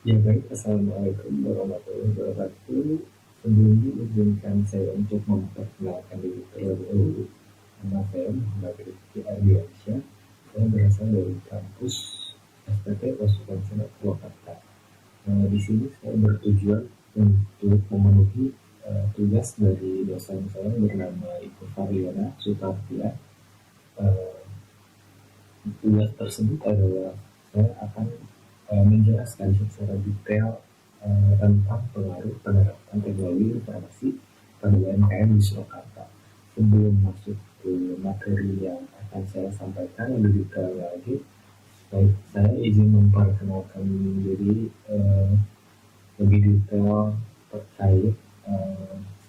Ya baik, Assalamualaikum warahmatullahi wabarakatuh. Sebelumnya izinkan saya untuk memperkenalkan diri terlebih dahulu. Nama saya Muhammad Rizky Ardiansyah. Saya berasal dari kampus STT Pasukan Senat Purwakarta. Di sini saya bertujuan untuk memenuhi tugas dari dosen saya bernama Ibu Faryana Sutartia. Eh, Tugas tersebut adalah saya akan menjelaskan secara detail tentang pengaruh penerapan teknologi informasi pada UMKM di Surakarta. Sebelum masuk ke materi yang akan saya sampaikan lebih detail lagi, baik, saya izin memperkenalkan diri lebih detail terkait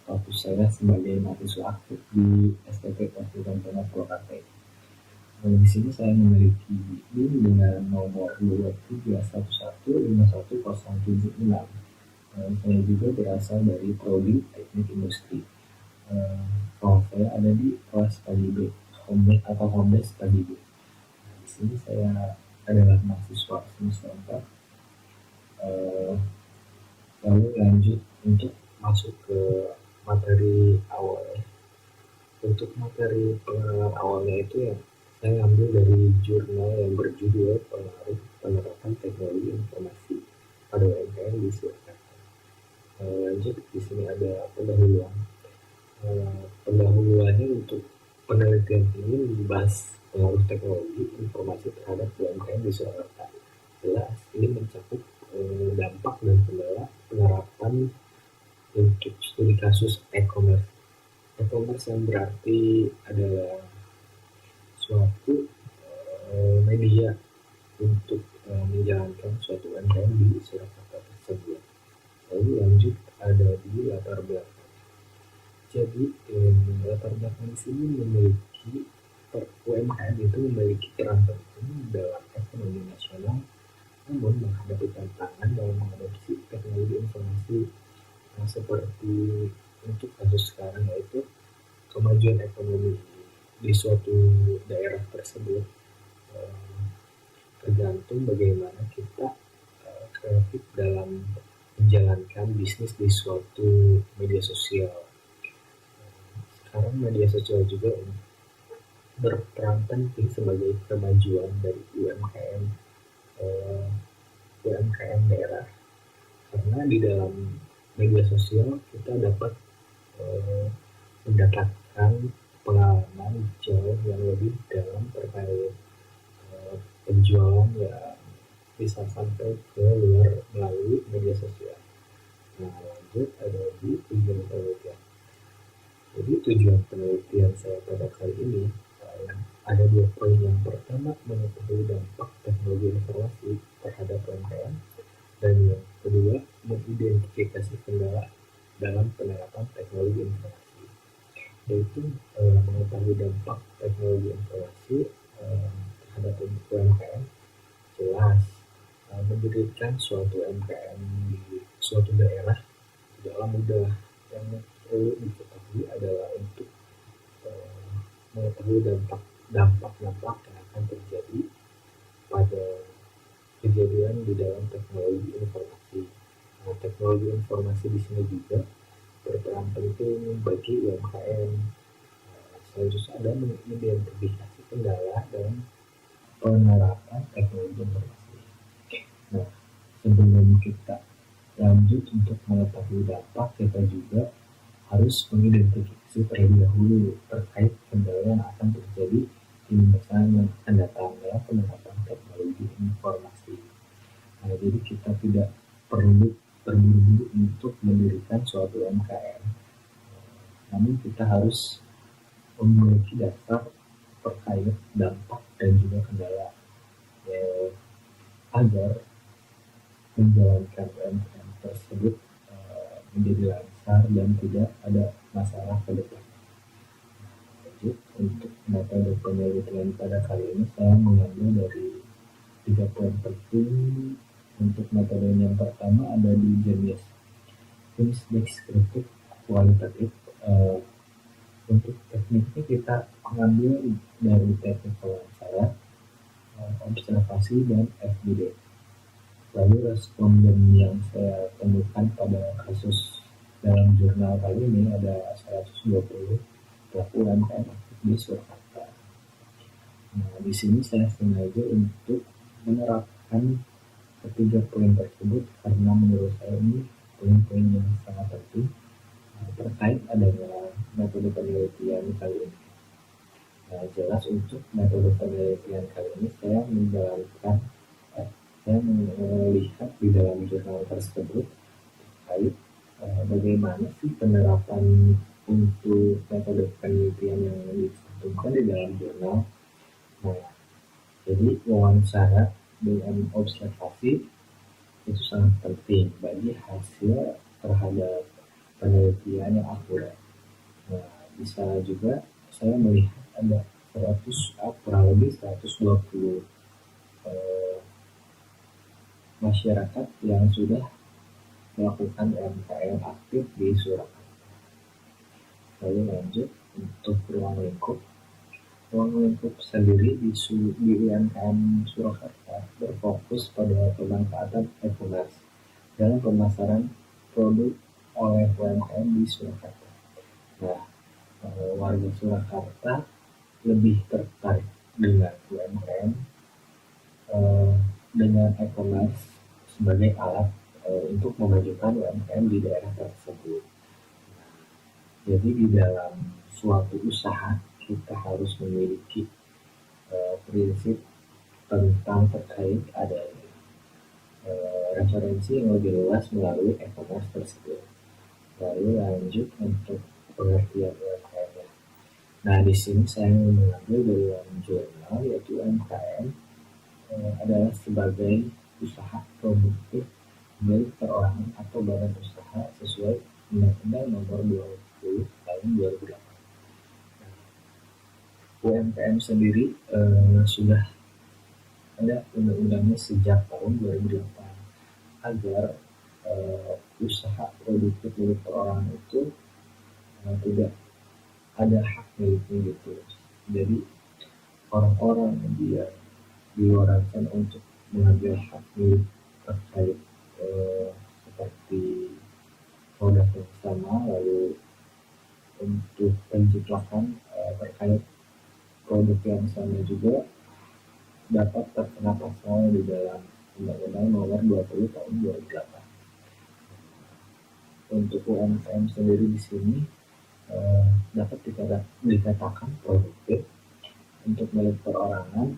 status saya sebagai mahasiswa aktif di STT Pasukan Senat Purwakarta. Di sini saya memiliki NIM dengan nomor 231151076. Saya juga berasal dari Prodi Teknik Industri. Kalau saya ada di kelas pagi B, home atau home base pagi B. Di sini saya adalah mahasiswa semester 4. Eh, Lalu lanjut untuk masuk ke materi awal. Untuk materi pengenalan awalnya itu ya saya ambil dari jurnal yang berjudul Pengaruh Penerapan Teknologi Informasi pada UMKM di Surakarta. Lanjut di sini ada pendahuluan. Pendahuluannya untuk penelitian ini membahas pengaruh teknologi informasi terhadap UMKM di Surakarta. Jelas ini mencakup dampak dan kendala penerapan untuk studi kasus e-commerce. E-commerce yang berarti adalah suatu media untuk menjalankan suatu UMKM di Surakarta tersebut. Lalu lanjut ada di latar belakang. Jadi latar belakang di sini memiliki UMKM itu memiliki peran penting dalam ekonomi nasional, namun menghadapi tantangan dalam mengadopsi teknologi informasi seperti untuk kasus sekarang yaitu kemajuan ekonomi di suatu daerah tersebut eh, tergantung bagaimana kita kreatif dalam menjalankan bisnis di suatu media sosial. Sekarang media sosial juga berperan penting sebagai kemajuan dari UMKM daerah karena di dalam media sosial kita dapat eh, mendapatkan pengalaman jauh yang lebih dalam terkait penjualan yang bisa sampai ke luar melalui media sosial. Nah, lanjut ada di tujuan penelitian. Jadi tujuan penelitian saya pada kali ini ada dua poin. Yang pertama mengetahui dampak teknologi informasi terhadap UMKM dan yang kedua mengidentifikasi kendala dalam penerapan teknologi informasi. Yaitu mengetahui dampak teknologi informasi terhadap UMKM jelas mendirikan suatu UMKM di suatu daerah tidaklah mudah. Yang perlu diketahui adalah untuk mengetahui dampak-dampak yang akan terjadi pada kejadian di dalam teknologi informasi. Nah, teknologi informasi di sini juga berperan penting bagi UMKM. Selanjutnya ada mengidentifikasi kendala dalam penerapan teknologi informasi. Nah, sebelum kita lanjut untuk mengetahui dampak, kita juga harus mengidentifikasi terlebih dahulu terkait kendala yang akan terjadi di masa yang akan datang dalam penerapan teknologi informasi. Nah, jadi kita tidak perlu terburu-buru untuk mendirikan suatu UMKM, namun kita harus memiliki dasar terkait dampak dan juga kendala agar menjalankan UMKM tersebut menjadi lancar dan tidak ada masalah ke depan. Lanjut untuk metode penelitian pada kali ini saya mengambil dari 3 poin penting. Untuk metode yang pertama ada di jenis deskriptif kualitatif. Untuk tekniknya kita mengambil dari teknik wawancara, observasi dan FGD. Lalu responden yang saya temukan pada kasus dalam jurnal kali ini ada 120 pelaku UMKM aktif di Surakarta. Nah, di sini saya sengaja untuk menerapkan ketiga poin tersebut karena menurut saya ini poin-poin yang sangat penting terkait adanya metode penelitian kali ini. Nah, jelas untuk metode penelitian kali ini saya menjalankan, saya melihat di dalam jurnal tersebut terkait bagaimana sih penerapan untuk metode penelitian yang dicantumkan di dalam jurnal. Nah, jadi wawancara dengan observasi itu sangat penting bagi hasil terhadap penelitian yang akurat. Nah, bisa juga saya melihat ada 100 kurang lebih 120 eh, masyarakat yang sudah melakukan UMKM aktif di Surakarta. Lalu lanjut untuk ruang lingkup. Ruang lingkup sendiri di UMKM Surakarta berfokus pada pemanfaatan e-commerce dalam pemasaran produk oleh UMKM di Surakarta. Nah, warga Surakarta lebih tertarik dengan UMKM dengan e-commerce sebagai alat untuk memajukan UMKM di daerah tersebut. Jadi di dalam suatu usaha kita harus memiliki prinsip tentang terkait adanya referensi yang lebih luas melalui e-commerce tersebut. Lalu lanjut untuk pengertian UMKM. Nah, di sini saya mengambil dari jurnal yaitu UMKM adalah sebagai usaha produktif milik perorangan atau badan usaha sesuai Undang-Undang Nomor 20 Tahun 2008. UMKM sendiri sudah ada undang-undangnya sejak tahun 2008 agar usaha produktif milik perorangan itu tidak ada hak miliknya gitu. Jadi orang-orang yang luar sana untuk mengambil hak milik terkait seperti produk yang sama, lalu untuk pencitrakan terkait produk yang sama juga dapat terkena pasal di dalam Undang-Undang Nomor 20 Tahun 2008. Untuk UMKM sendiri di sini dapat dikatakan produktif untuk milik perorangan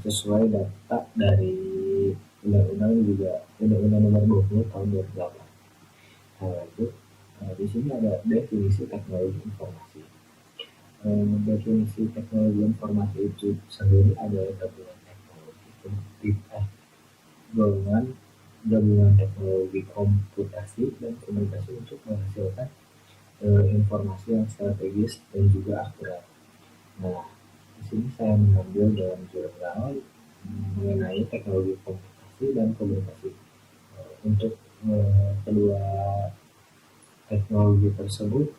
sesuai data dari Undang-Undang juga Undang-Undang Nomor 20 Tahun 2008. Nah, lanjut, di sini ada definisi teknologi informasi. Definisi teknologi informasi itu sendiri adalah gabungan teknologi gabungan teknologi komputasi dan komunikasi untuk menghasilkan informasi yang strategis dan juga akurat. Nah, di sini saya mengambil dalam jurnal mengenai teknologi komunikasi dan komunikasi. Untuk kedua teknologi tersebut,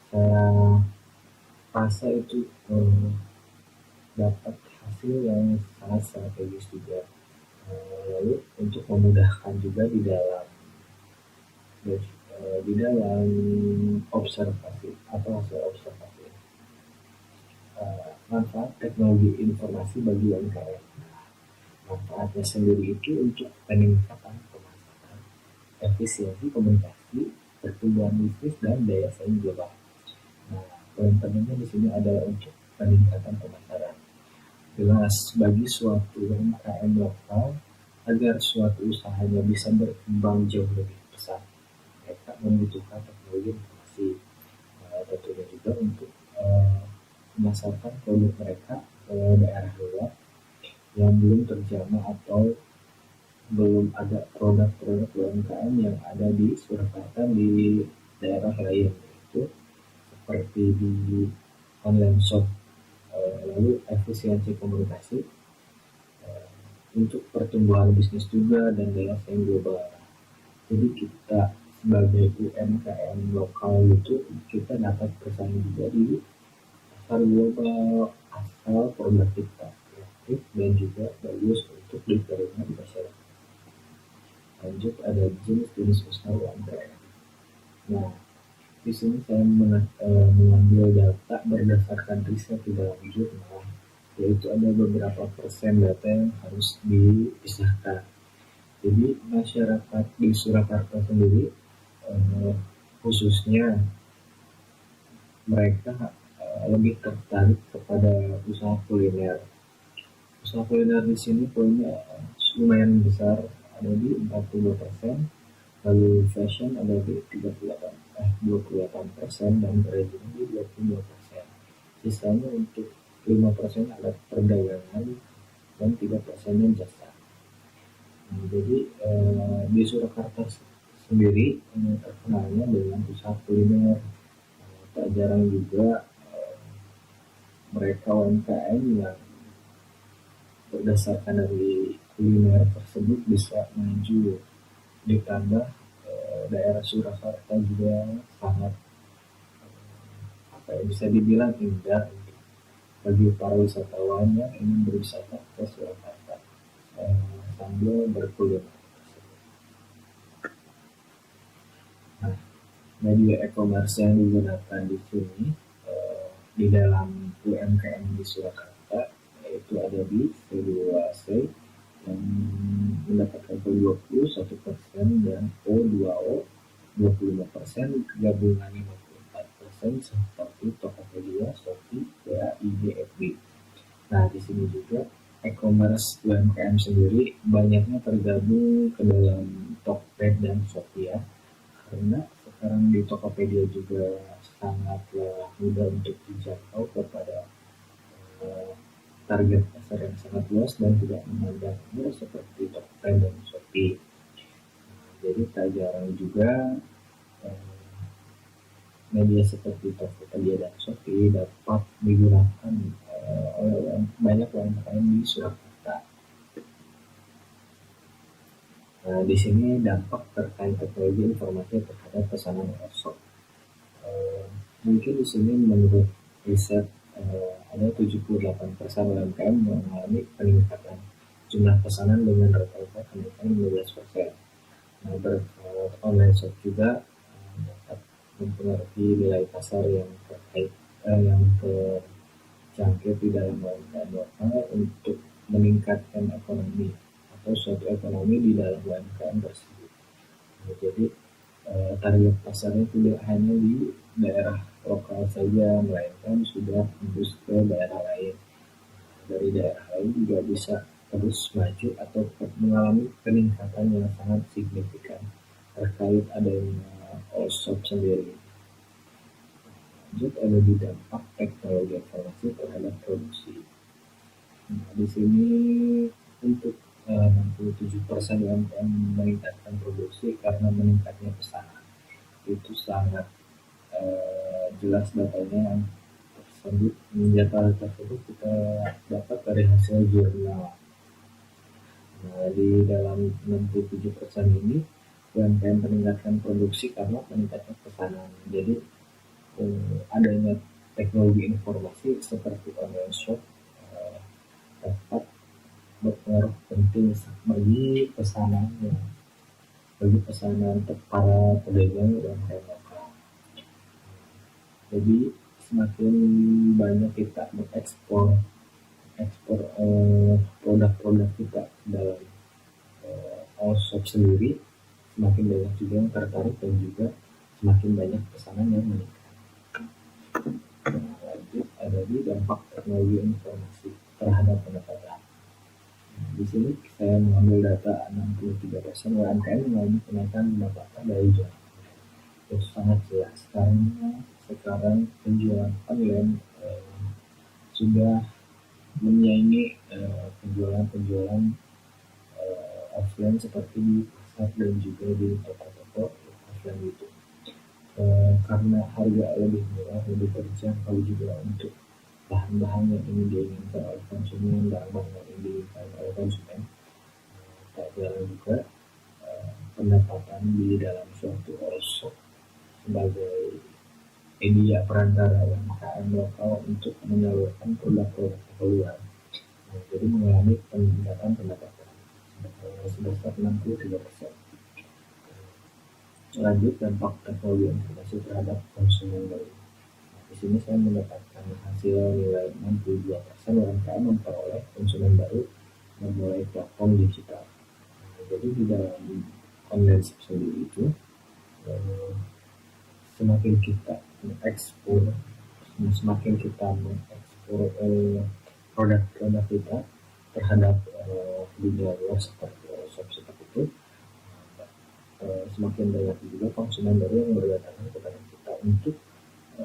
saya rasa itu dapat hasil yang sangat strategis juga. Lalu untuk memudahkan juga di dalam observasi atau hasil observasi. Manfaat teknologi informasi bagi UMKM. Manfaatnya sendiri itu untuk peningkatan pemasaran, efisiensi komunikasi, pertumbuhan bisnis dan daya saing global. Nah, poin pentingnya di sini adalah untuk peningkatan pemasaran. Jelas bagi suatu UMKM lokal agar suatu usahanya bisa berkembang jauh lebih besar, mereka membutuhkan teknologi informasi. Tentunya juga untuk memasarkan produk mereka ke daerah luar yang belum terjamah atau belum ada produk-produk UMKM yang ada di Surakarta di daerah lain, itu seperti di online shop. Lalu efisiensi komunikasi untuk pertumbuhan bisnis juga dan daya saing global. Jadi kita sebagai UMKM lokal itu kita dapat bersaing juga di pasar global asal produk kita. efektif dan juga bagus untuk diterima di masyarakat. Lanjut, ada jenis-jenis usaha UMKM. Nah, di sini saya mengambil data berdasarkan riset tidak lanjut, yaitu ada beberapa persen data yang harus dipisahkan. Jadi masyarakat di Surakarta sendiri, khususnya mereka lebih tertarik kepada usaha kuliner. Usaha kuliner di sini poinnya lumayan besar, ada di 42%, lalu fashion ada di 28% dan kerajinan di 22%. Sisanya untuk 5% ada perdagangan dan 3% jasa. Nah, jadi di Surakarta sendiri terkenalnya dengan usaha kuliner. Tak jarang juga mereka UMKM yang berdasarkan dari kuliner tersebut bisa maju. Ditambah daerah Surakarta juga sangat bisa dibilang indah bagi para wisatawan yang ingin berwisata ke Surakarta sambil berkuliner. Nah, media e-commerce yang digunakan di sini di dalam UMKM di Surakarta yaitu ada di V2C yang mendapatkan ke-21% dan O2O 25%, gabungan 54% seperti Tokopedia, Shopee, PAID, FB. Nah, di sini juga e-commerce UMKM sendiri banyaknya tergabung ke dalam Tokped dan Shopee ya. Karena sekarang di Tokopedia juga sangatlah mudah untuk dijangkau kepada target pasar yang sangat luas dan tidak memandang umur seperti Tokped dan Shopee. Jadi tak jarang juga media seperti Tokopedia dan Shopee dapat digunakan oleh banyak UMKM di Surakarta. Nah, di sini dampak terkait teknologi informasi terhadap pesanan e-shop. Mungkin di sini menurut riset ada 78% UMKM mengalami peningkatan jumlah pesanan dengan rata-rata kenaikan 15%. Nah, berkat online shop juga dapat mempengaruhi nilai pasar yang terkait yang terjangkit di dalam UMKM lokal untuk meningkatkan ekonomi atau suatu ekonomi di dalam UMKM tersebut. Nah, jadi target pasarnya tidak hanya di daerah lokal saja, melainkan sudah tembus ke daerah lain. Dari daerah lain juga bisa terus maju atau mengalami peningkatan yang sangat signifikan terkait adanya all shop sendiri. Lanjut, ada di dampak teknologi informasi terhadap produksi. Nah, di sini untuk 67% UMKM meningkatkan produksi karena meningkatnya pesanan. Itu sangat jelas datanya yang tersebut. Data tersebut kita dapat dari hasil jurnal. Nah, di dalam 67% ini UMKM meningkatkan produksi karena meningkatkan pesanan. Jadi adanya teknologi informasi seperti online shop dapat berpengaruh penting bagi pesanan para pedagang UMKM lokal. Jadi semakin banyak kita mengekspor produk-produk kita dalam all shop sendiri, semakin banyak juga yang tertarik dan juga semakin banyak pesanan yang meningkat. Nah, lanjut, ada di dampak teknologi informasi terhadap pendapatan. Nah, di sini saya mengambil data 63% UMKM mengalami kenaikan pendapatan dari jualan. Itu sangat jelas karena sekarang penjualan online sudah menyaingi penjualan offline seperti di pasar dan juga di toko-toko offline itu. Karena harga lebih murah, lebih terjangkau juga untuk bahan-bahan yang ingin diinginkan oleh konsumen, barang-barang yang ingin diinginkan oleh konsumen. Tak jarang juga pendapatan di dalam suatu all-shop sebagai media perantara UMKM lokal untuk menyalurkan produk-produk keluar. Jadi mengalami peningkatan pendapatan sebesar 63%. Lanjut, dampak teknologi informasi terhadap konsumen baru. Di sini saya mendapatkan hasil nilai 62% UMKM memperoleh konsumen baru memulai platform digital. Jadi di dalam online shop sendiri itu, semakin kita mengekspor, semakin kita mengekspor produk-produk kita terhadap dunia luar seperti shop seperti itu, semakin banyak juga konsumen baru yang berdatangan kepada kita untuk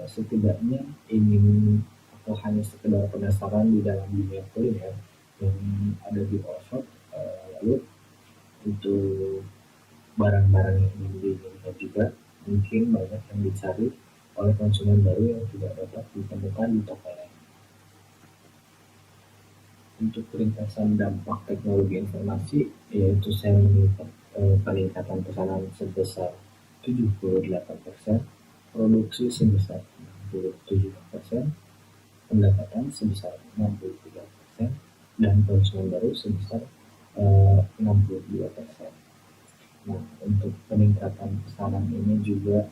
setidaknya ingin atau hanya sekedar penasaran di dalam dunia kuliner yang ada di workshop. Lalu untuk barang-barang yang diinginkan juga mungkin banyak yang dicari oleh konsumen baru yang tidak dapat ditemukan di toko lain. Untuk ringkasan dampak teknologi informasi, yaitu saya melihat peningkatan pesanan sebesar 78%, produksi sebesar 67%, pendapatan sebesar 63%, dan konsumen baru sebesar 62%. Nah, untuk peningkatan pesanan ini juga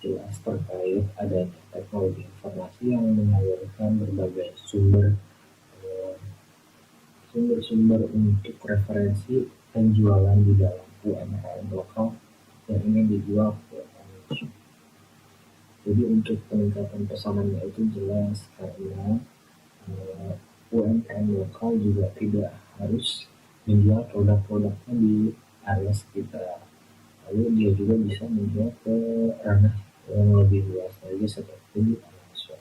jelas terkait adanya teknologi informasi yang menyalurkan berbagai sumber-sumber untuk referensi penjualan di dalam UMKM lokal yang ingin dijual ke Indonesia. Jadi untuk peningkatan pesanannya itu jelas karena UMKM lokal juga tidak harus menjual produk-produknya di area sekitar. Lalu dia juga bisa menjual ke ranah yang lebih luas lagi seperti di Indonesia.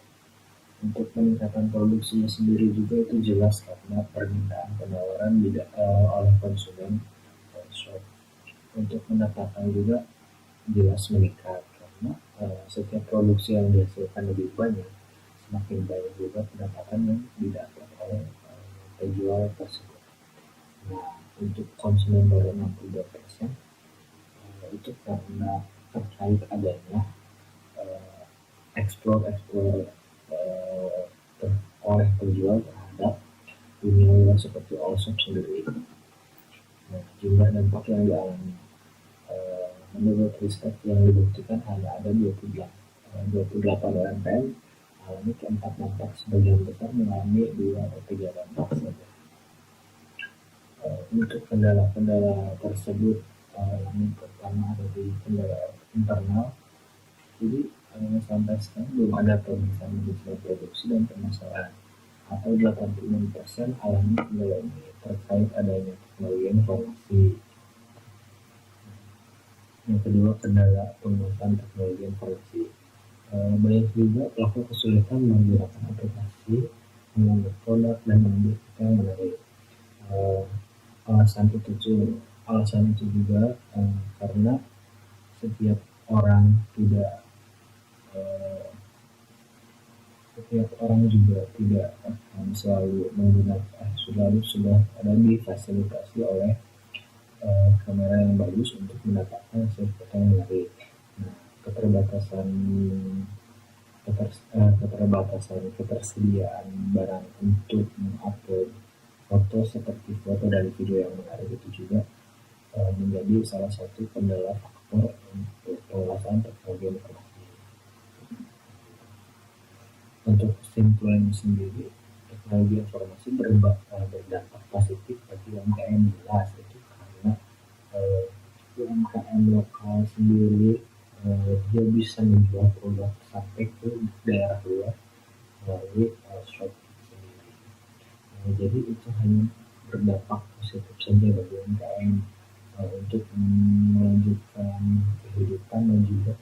Untuk peningkatan produksinya sendiri juga itu jelas karena permintaan penawaran oleh konsumen shop. Untuk pendapatan juga jelas meningkat karena setiap produksi yang dihasilkan lebih banyak, semakin banyak juga pendapatan yang didapat oleh penjual tersebut. Nah, untuk konsumen baru 62%, itu karena terkait adanya eksplor oleh penjual terhadap dunia luar seperti all shop sendiri. Nah, jumlah dampak yang dialami menurut riset yang dibuktikan hanya ada 28 UMKM alami keempat dampak, sebagian besar mengalami 2 atau 3 dampak saja. Untuk kendala-kendala tersebut, yang pertama ada di kendala internal. Jadi sampai sekarang belum ada pemeriksaan manajemen produksi dan pemasaran, atau 86% alami kendala ini terkait adanya teknologi informasi. Yang kedua, kendala penguasaan teknologi informasi. Banyak juga pelaku kesulitan menggunakan aplikasi, mengambil produk, dan mengambil data yang menarik. Alasan itu juga karena setiap orang tidak juga tidak akan selalu menggunakan sudah ada difasilitasi oleh kamera yang bagus untuk mendapatkan hasil foto yang menarik. Nah, ketersediaan barang untuk mengupload foto seperti foto dan video yang menarik itu juga menjadi salah satu kendala faktor untuk penguasaan teknologi informasi. Untuk kesimpulan sendiri, teknologi informasi berdampak positif bagi UMKM jelas, itu karena UMKM lokal sendiri dia bisa menjual produk sampai ke daerah luar melalui shop sendiri. Jadi itu hanya berdampak positif saja bagi UMKM untuk melanjutkan kehidupan dan juga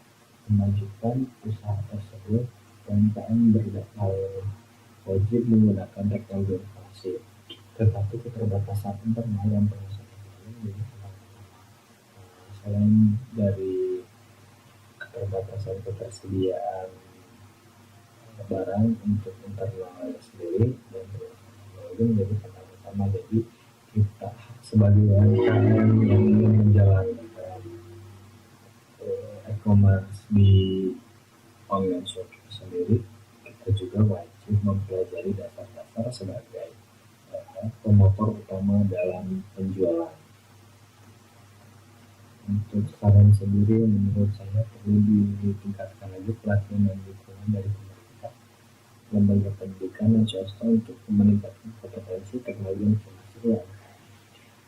memajukan usaha tersebut. UMKM wajib menggunakan teknologi informasi, tetapi keterbatasan internal yang pengusaha menjadi selain dari keterbatasan ketersediaan barang untuk internal sendiri dan teknologi menjadi kata utama. Jadi kita sebagai UMKM yang ingin menjalankan e-commerce di online shop sendiri, kita juga wajib mempelajari dasar-dasar sebagai pemotor utama dalam penjualan. Untuk saran sendiri, menurut saya perlu ditingkatkan lagi pelatihan dan dukungan dari pemerintah, lembaga pendidikan dan swasta untuk meningkatkan kompetensi teknologi informasi UMKM.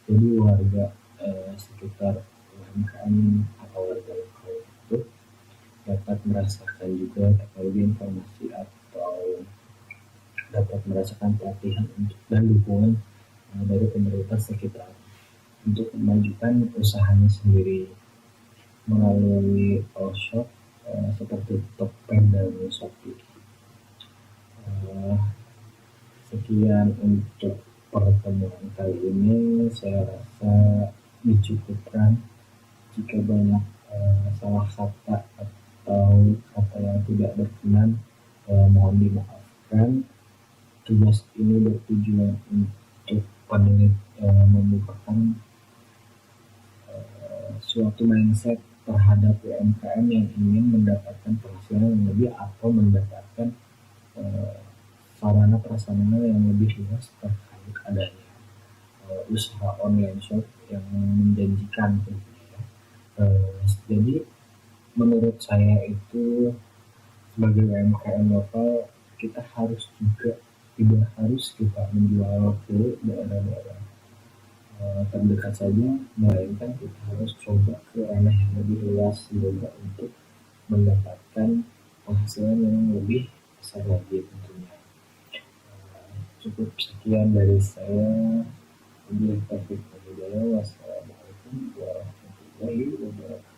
Jadi warga sekitar UMKM atau warga lokal itu dapat merasakan juga teknologi informasi atau dapat merasakan pelatihan dan dukungan dari pemerintah sekitar untuk memajukan usahanya sendiri melalui workshop seperti Tokped dan Shopee. Sekian untuk pertemuan kali ini. Saya rasa dicukupkan. Jika banyak salah kata atau kata yang tidak berkenan, mohon dimaafkan. Tugas ini bertujuan untuk membukakan suatu mindset terhadap UMKM yang ingin mendapatkan penghasilan yang lebih atau mendapatkan sarana prasarana yang lebih luas terkait adanya usaha online shop yang menjanjikan tentunya. Jadi menurut saya itu sebagai UMKM lokal kita harus juga tidak harus kita menjual ke daerah-daerah terdekat saja, melainkan kita harus coba ke ranah yang lebih luas juga untuk mendapatkan penghasilan yang lebih besar lagi tentunya. Cukup sekian dari saya. Wassalamualaikum warahmatullahi wabarakatuh.